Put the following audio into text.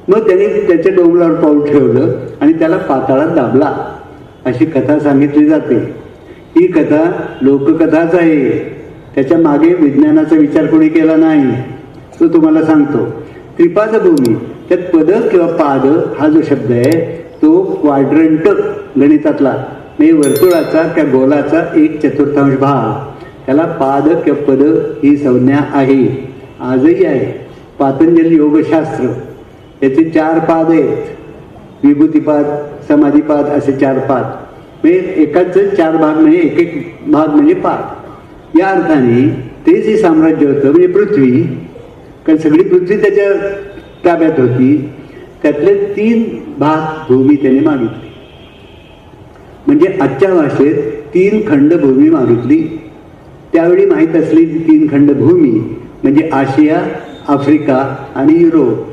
मग त्याने त्याच्या डोंगरावर पाऊल ठेवलं आणि त्याला पाताळात दाबला, अशी कथा सांगितली जाते. ही कथा लोककथाच आहे, त्याच्या मागे विज्ञानाचा विचार कोणी केला नाही. तो तुम्हाला सांगतो. त्रिपाद भूमी, त्यात पद किंवा पाद हा जो शब्द आहे तो क्वाड्रंट गणितातला, म्हणजे वर्तुळाचा त्या गोलाचा 1/4 भाग, त्याला पाद किंवा पद ही संज्ञा आहे, आजही आहे. पातंजली योगशास्त्र याचे 4 पाद आहेत, विभूतिपाद, समाधिपाद असे 4 पाद, म्हणजे एकाच 4 भाग म्हणजे एक भाग म्हणजे पाद. या अर्थाने ते जे साम्राज्य होतं म्हणजे पृथ्वी, कारण सगळी पृथ्वी त्याच्या ताब्यात होती, त्यातले 3 भाग भूमी त्याने मागितली. म्हणजे आजच्या भाषेत 3 खंड भूमी मागितली. त्यावेळी माहीत असलेली 3 खंड भूमी म्हणजे आशिया, आफ्रिका आणि युरोप.